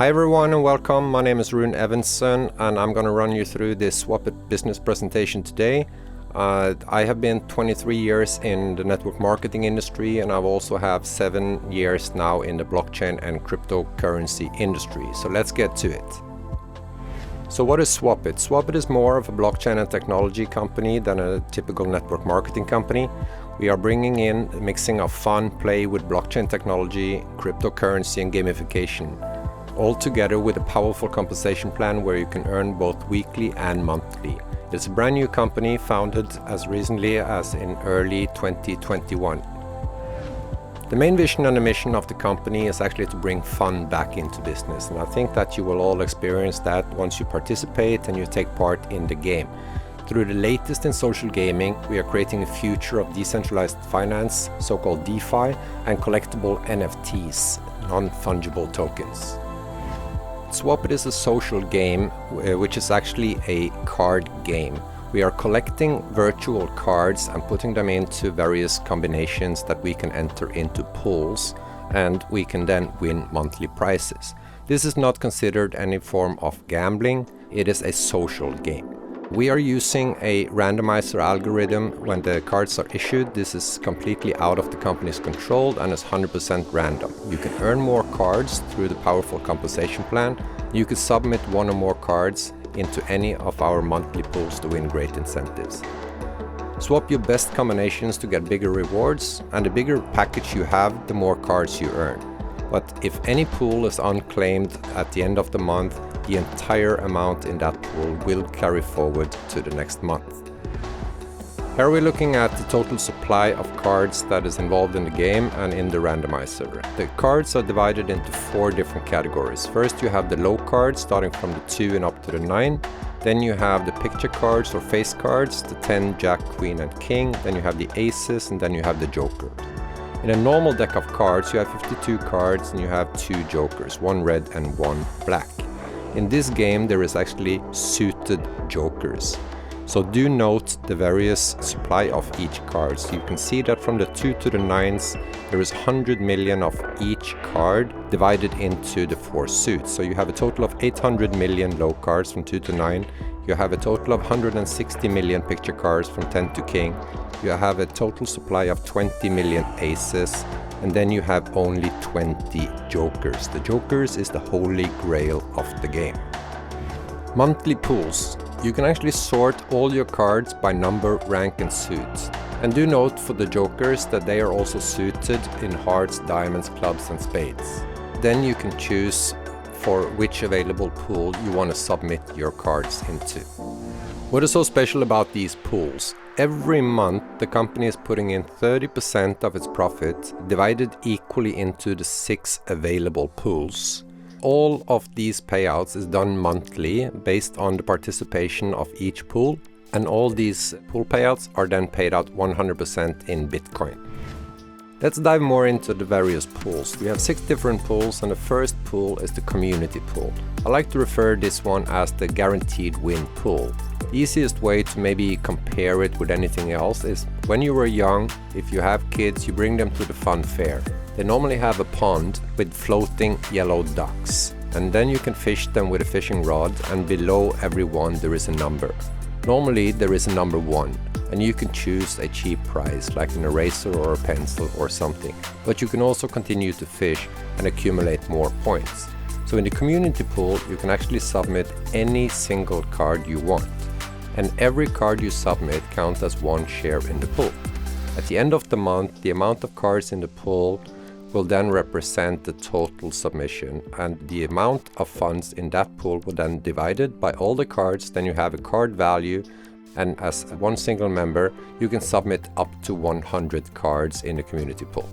Hi everyone and welcome. My name is Rune Evanson and I'm going to run you through this SwapIt business presentation today. I have been 23 years in the network marketing industry, and I've also have 7 years now in the blockchain and cryptocurrency industry. So let's get to it. So what is SwapIt? SwapIt is more of a blockchain and technology company than a typical network marketing company. We are bringing in a mixing of fun play with blockchain technology, cryptocurrency and gamification, all together with a powerful compensation plan where you can earn both weekly and monthly. It's a brand new company founded as recently as in early 2021. The main vision and the mission of the company is actually to bring fun back into business, and I think that you will all experience that once you participate and you take part in the game. Through the latest in social gaming, we are creating a future of decentralized finance, so-called DeFi, and collectible NFTs, non-fungible tokens. SwapIt is a social game, which is actually a card game. We are collecting virtual cards and putting them into various combinations that we can enter into pools, and we can then win monthly prizes. This is not considered any form of gambling, it is a social game. We are using a randomizer algorithm when the cards are issued. This is completely out of the company's control and is 100% random. You can earn more cards through the powerful compensation plan. You can submit one or more cards into any of our monthly pools to win great incentives. Swap your best combinations to get bigger rewards, and the bigger package you have, the more cards you earn. But if any pool is unclaimed at the end of the month, the entire amount in that pool will carry forward to the next month. Here we're looking at the total supply of cards that is involved in the game and in the randomizer. The cards are divided into 4 different categories. First you have the low cards starting from the 2 and up to the 9. Then you have the picture cards or face cards, the 10, Jack, Queen and King. Then you have the aces, and then you have the jokers. In a normal deck of cards you have 52 cards and you have 2 jokers, 1 red and 1 black. In this game there is actually suited jokers. So do note the various supply of each card. So you can see that from the 2 to the 9s there is 100 million of each card divided into the 4 suits. So you have a total of 800 million low cards from 2 to 9. You have a total of 160 million picture cards from 10 to King. You have a total supply of 20 million aces. And then you have only 20 jokers. The jokers is the holy grail of the game. Monthly pools. You can actually sort all your cards by number, rank and suit. And do note for the jokers that they are also suited in hearts, diamonds, clubs and spades. Then you can choose for which available pool you want to submit your cards into. What is so special about these pools? Every month the company is putting in 30% of its profit divided equally into the 6 available pools. All of these payouts is done monthly based on the participation of each pool, and all these pool payouts are then paid out 100% in Bitcoin. Let's dive more into the various pools. We have 6 different pools, and the first pool is the community pool. I like to refer this one as the guaranteed win pool. The easiest way to maybe compare it with anything else is when you were young, if you have kids, you bring them to the fun fair. They normally have a pond with floating yellow ducks, and then you can fish them with a fishing rod, and below every one there is a number. Normally there is a number 1, and you can choose a cheap prize like an eraser or a pencil or something, but you can also continue to fish and accumulate more points. So in the community pool you can actually submit any single card you want, and every card you submit counts as 1 share in the pool. At the end of the month, the amount of cards in the pool will then represent the total submission, and the amount of funds in that pool will then be divided by all the cards. Then you have a card value, and as one single member you can submit up to 100 cards in the community pool.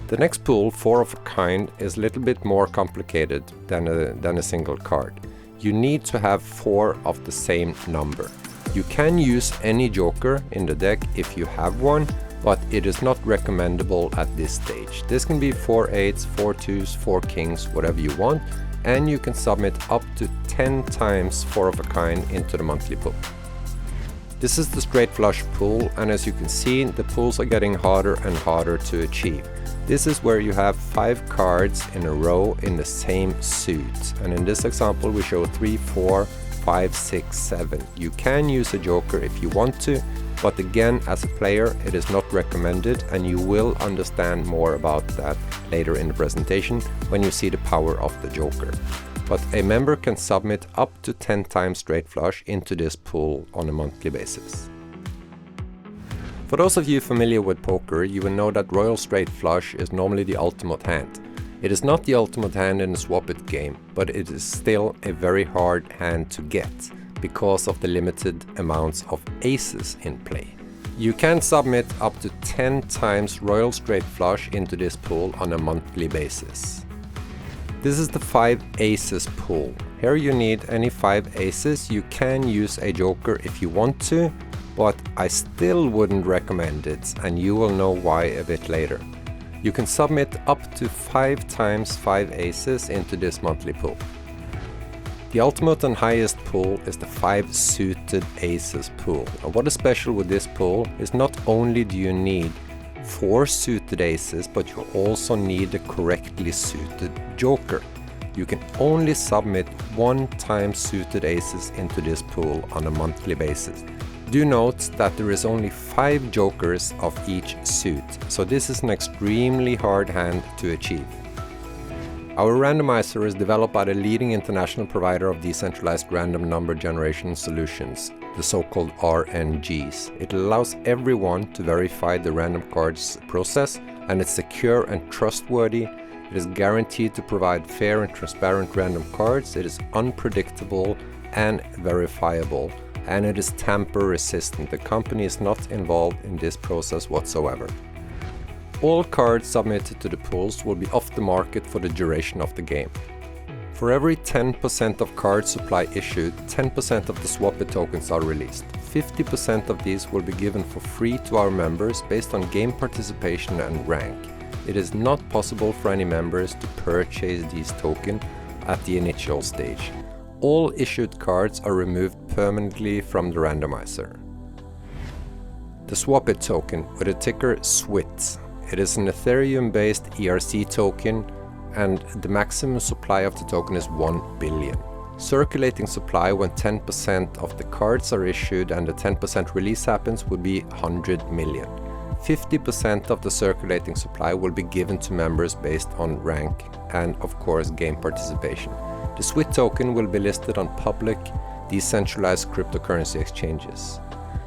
The next pool, 4 of a kind, is a little bit more complicated than a single card. You need to have 4 of the same number. You can use any joker in the deck if you have one, but it is not recommendable at this stage. This can be 4 8s, 4 2s, 4 kings, whatever you want, and you can submit up to 10 times 4 of a kind into the monthly pool. This is the straight flush pool, and as you can see, the pools are getting harder and harder to achieve. This is where you have 5 cards in a row in the same suit. And in this example we show 3, 4, 5, 6, 7. You can use a joker if you want to, but again, as a player, it is not recommended, and you will understand more about that later in the presentation when you see the power of the joker. But a member can submit up to 10 times straight flush into this pool on a monthly basis. For those of you familiar with poker, you will know that royal straight flush is normally the ultimate hand. It is not the ultimate hand in the SwapIt game, but it is still a very hard hand to get because of the limited amounts of aces in play. You can submit up to 10 times royal straight flush into this pool on a monthly basis. This is the 5 aces pool. Here you need any 5 aces. You can use a joker if you want to, but I still wouldn't recommend it, and you will know why a bit later. You can submit up to 5 times 5 aces into this monthly pool. The ultimate and highest pool is the 5 suited aces pool. And what is special with this pool is not only do you need 4 suited aces, but you also need the correctly suited joker. You can only submit 1 time suited aces into this pool on a monthly basis. Do note that there is only 5 jokers of each suit, so this is an extremely hard hand to achieve. Our randomizer is developed by the leading international provider of decentralized random number generation solutions, the so-called RNGs. It allows everyone to verify the random cards process, and it's secure and trustworthy. It is guaranteed to provide fair and transparent random cards. It is unpredictable and verifiable, and it is tamper resistant. The company is not involved in this process whatsoever. All cards submitted to the pools will be off the market for the duration of the game. For every 10% of card supply issued, 10% of the SwapIt tokens are released. 50% of these will be given for free to our members based on game participation and rank. It is not possible for any members to purchase these tokens at the initial stage. All issued cards are removed permanently from the randomizer. The SwapIt token with the ticker SWIT. It is an Ethereum-based ERC token, and the maximum supply of the token is 1 billion. Circulating supply when 10% of the cards are issued and the 10% release happens would be 100 million. 50% of the circulating supply will be given to members based on rank and, of course, game participation. The SWIT token will be listed on public, decentralized cryptocurrency exchanges.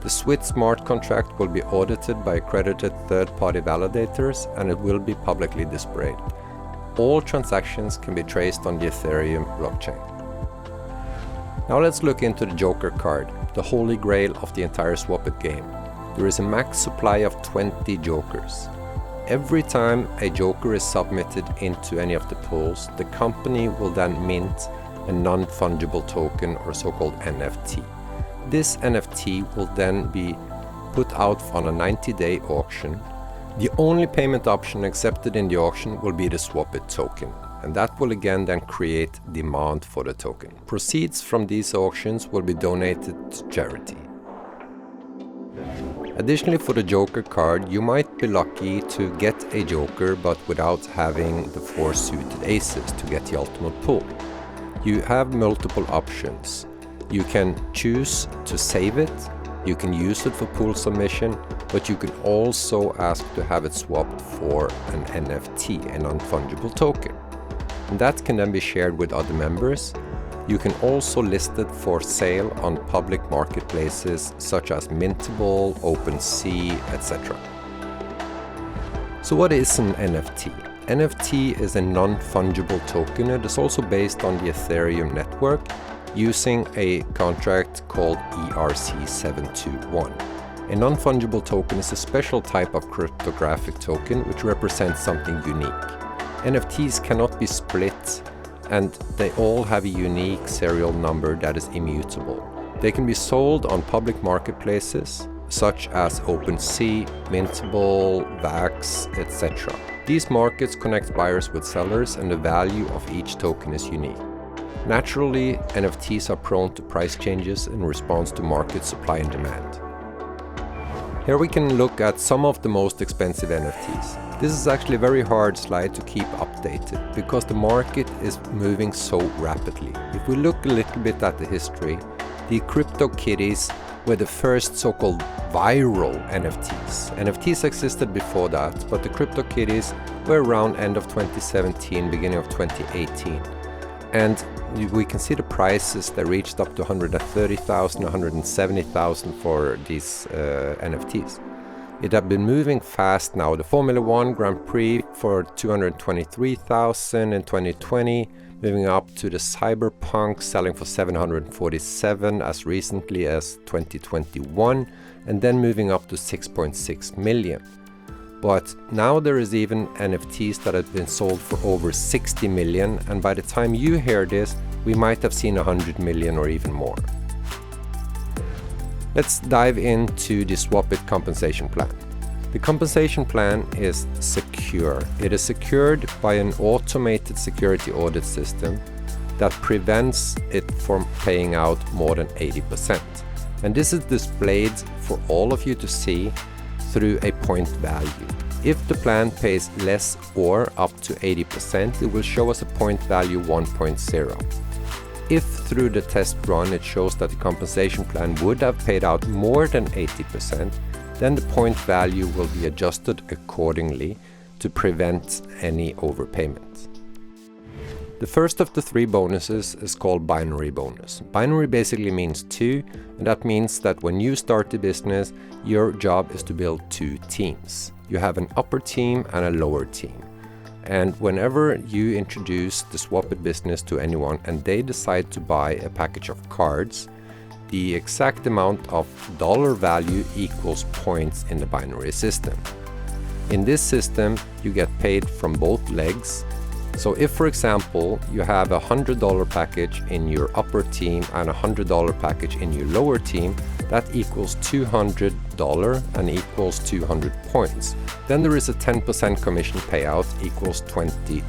The SWIT smart contract will be audited by accredited third-party validators, and it will be publicly displayed. All transactions can be traced on the Ethereum blockchain. Now let's look into the Joker card, the holy grail of the entire SwapIt game. There is a max supply of 20 Jokers. Every time a Joker is submitted into any of the pools, the company will then mint a non-fungible token, or so-called NFT. This NFT will then be put out on a 90-day auction. The only payment option accepted in the auction will be the SwapIt token, and that will again then create demand for the token. Proceeds from these auctions will be donated to charity. Additionally, for the Joker card, you might be lucky to get a Joker but without having the 4 suited aces to get the ultimate pool. You have multiple options. You can choose to save it, you can use it for pool submission, but you can also ask to have it swapped for an NFT, a non-fungible token. And that can then be shared with other members. You can also list it for sale on public marketplaces such as Mintable, OpenSea, etc. So what is an NFT? NFT is a non-fungible token. It is also based on the Ethereum network, using a contract called ERC721. A non-fungible token is a special type of cryptographic token which represents something unique. NFTs cannot be split, and they all have a unique serial number that is immutable. They can be sold on public marketplaces such as OpenSea, Mintable, Vax, etc. These markets connect buyers with sellers, and the value of each token is unique. Naturally, NFTs are prone to price changes in response to market supply and demand. Here we can look at some of the most expensive NFTs. This is actually a very hard slide to keep updated because the market is moving so rapidly. If we look a little bit at the history, the CryptoKitties were the first so-called viral NFTs. NFTs existed before that, but the CryptoKitties were around end of 2017, beginning of 2018. And we can see the prices that reached up to 130,000, 170,000 for these NFTs. It had been moving fast now. The Formula 1 Grand Prix for 223,000 in 2020, moving up to the Cyberpunk selling for 747 as recently as 2021, and then moving up to 6.6 million. But now there is even NFTs that have been sold for over 60 million, and by the time you hear this, we might have seen 100 million or even more. Let's dive into the SwapIt compensation plan. The compensation plan is secure. It is secured by an automated security audit system that prevents it from paying out more than 80%. And this is displayed for all of you to see through a point value. If the plan pays less or up to 80%, it will show us a point value 1.0. If through the test run it shows that the compensation plan would have paid out more than 80%, then the point value will be adjusted accordingly to prevent any overpayment. The first of the three bonuses is called binary bonus. Binary basically means two, and that means that when you start the business, your job is to build two teams. You have an upper team and a lower team. And whenever you introduce the SwapIt business to anyone and they decide to buy a package of cards, the exact amount of dollar value equals points in the binary system. In this system, you get paid from both legs. So if, for example, you have a $100 package in your upper team and a $100 package in your lower team, that equals $200 and equals 200 points. Then there is a 10% commission payout equals $20.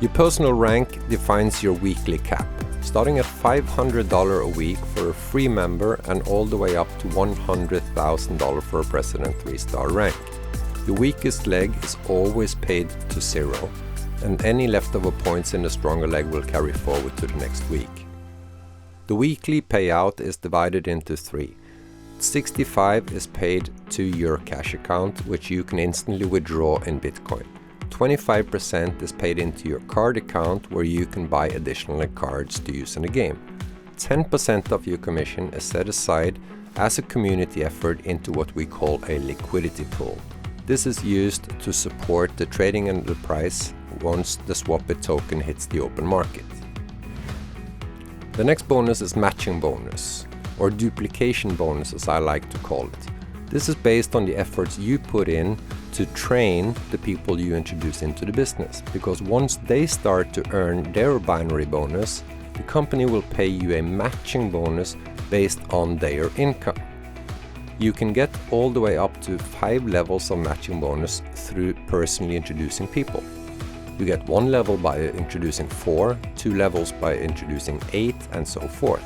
Your personal rank defines your weekly cap, starting at $500 a week for a free member and all the way up to $100,000 for a President 3-star rank. The weakest leg is always paid to 0, and any leftover points in the stronger leg will carry forward to the next week. The weekly payout is divided into 3. 65 is paid to your cash account, which you can instantly withdraw in Bitcoin. 25% is paid into your card account, where you can buy additional cards to use in the game. 10% of your commission is set aside as a community effort into what we call a liquidity pool. This is used to support the trading and the price once the SwapIt token hits the open market. The next bonus is matching bonus, or duplication bonus as I like to call it. This is based on the efforts you put in to train the people you introduce into the business, because once they start to earn their binary bonus, the company will pay you a matching bonus based on their income. You can get all the way up to 5 levels of matching bonus through personally introducing people. You get 1 level by introducing 4, 2 levels by introducing 8, and so forth.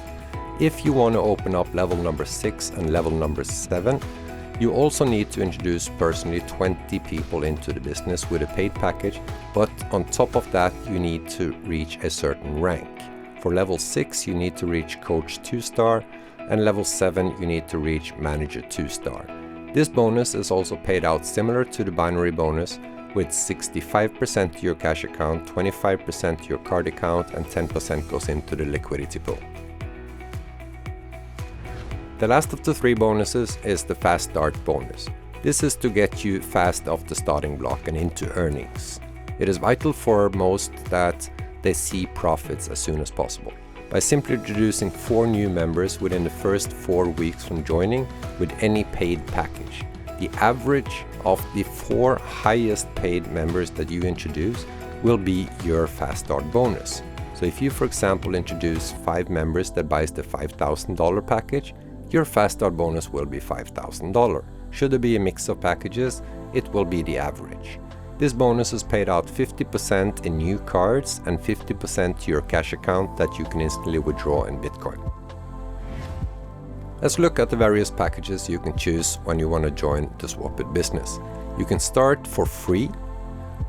If you want to open up level number 6 and level number 7, you also need to introduce personally 20 people into the business with a paid package, but on top of that you need to reach a certain rank. For level 6 you need to reach coach 2-star, and level 7 you need to reach manager 2-star. This bonus is also paid out similar to the binary bonus, with 65% to your cash account, 25% to your card account, and 10% goes into the liquidity pool. The last of the 3 bonuses is the fast start bonus. This is to get you fast off the starting block and into earnings. It is vital for most that they see profits as soon as possible. By simply introducing 4 new members within the first 4 weeks from joining with any paid package, the average of the 4 highest paid members that you introduce will be your fast start bonus. So if you, for example, introduce 5 members that buys the $5,000 package, your fast start bonus will be $5,000. Should there be a mix of packages, it will be the average. This bonus is paid out 50% in new cards and 50% to your cash account that you can instantly withdraw in Bitcoin. Let's look at the various packages you can choose when you want to join the SwapIt business. You can start for free.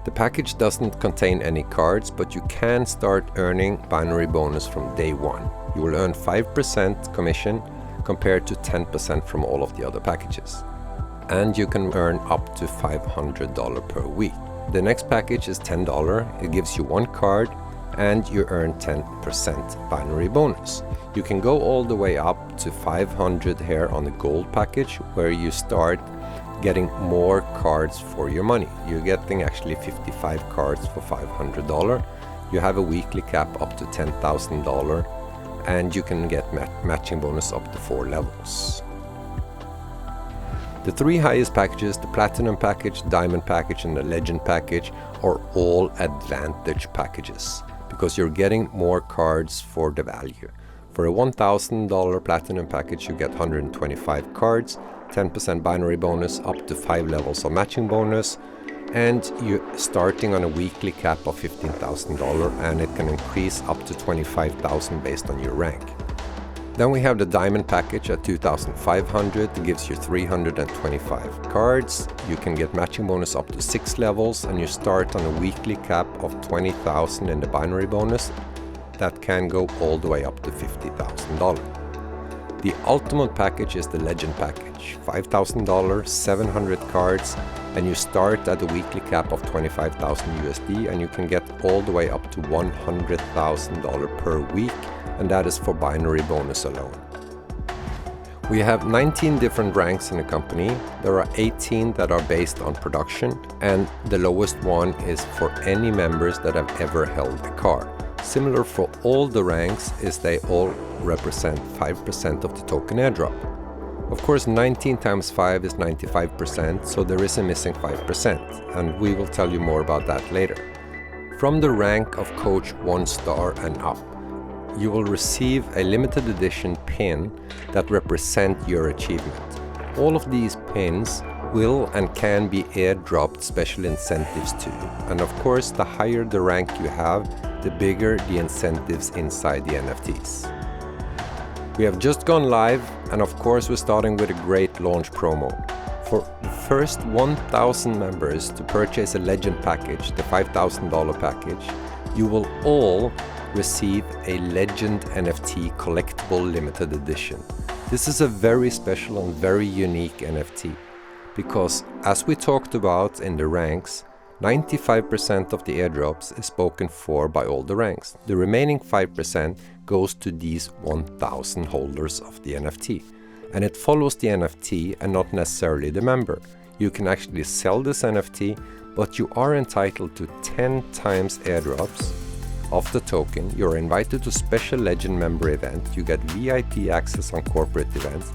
The package doesn't contain any cards, but you can start earning binary bonus from day one. You will earn 5% commission compared to 10% from all of the other packages. And you can earn up to $500 per week. The next package is $10. It gives you one card and you earn 10% binary bonus. You can go all the way up to 500 here on the gold package, where you start getting more cards for your money. You're getting actually 55 cards for $500. You have a weekly cap up to $10,000, and you can get matching bonus up to 4 levels. The 3 highest packages, the Platinum package, Diamond package, and the Legend package, are all advantage packages because you're getting more cards for the value. For a $1,000 Platinum package, you get 125 cards, 10% binary bonus, up to 5 levels of matching bonus, and you're starting on a weekly cap of $15,000, and it can increase up to $25,000 based on your rank. Then we have the Diamond package at $2,500. It gives you 325 cards. You can get matching bonus up to 6 levels, and you start on a weekly cap of $20,000 in the binary bonus. That can go all the way up to $50,000. The ultimate package is the Legend package, $5,000, 700 cards, and you start at a weekly cap of 25,000 USD, and you can get all the way up to $100,000 per week, and that is for binary bonus alone. We have 19 different ranks in the company. There are 18 that are based on production, and the lowest one is for any members that have ever held a car. Similar for all the ranks is they all represent 5% of the token airdrop. Of course, 19 times 5 is 95%, so there is a missing 5%, and we will tell you more about that later. From the rank of Coach 1 star and up, you will receive a limited edition pin that represent your achievement. All of these pins will and can be airdropped special incentives to you. And of course, the higher the rank you have, the bigger the incentives inside the NFTs. We have just gone live, and of course we're starting with a great launch promo. For the first 1,000 members to purchase a Legend package, the $5,000 package, you will all receive a Legend NFT collectible limited edition. This is a very special and very unique NFT because, as we talked about in the ranks, 95% of the airdrops is spoken for by all the ranks. The remaining 5% goes to these 1,000 holders of the NFT. And it follows the NFT and not necessarily the member. You can actually sell this NFT, but you are entitled to 10 times airdrops of the token. You're invited to special Legend member event. You get VIP access on corporate events,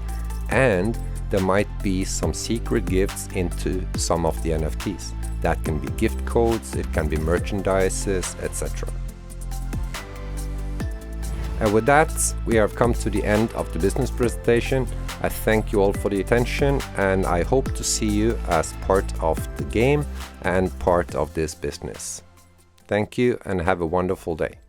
and there might be some secret gifts into some of the NFTs. That can be gift codes, it can be merchandises, etc. And with that, we have come to the end of the business presentation. I thank you all for the attention, and I hope to see you as part of the game and part of this business. Thank you and have a wonderful day.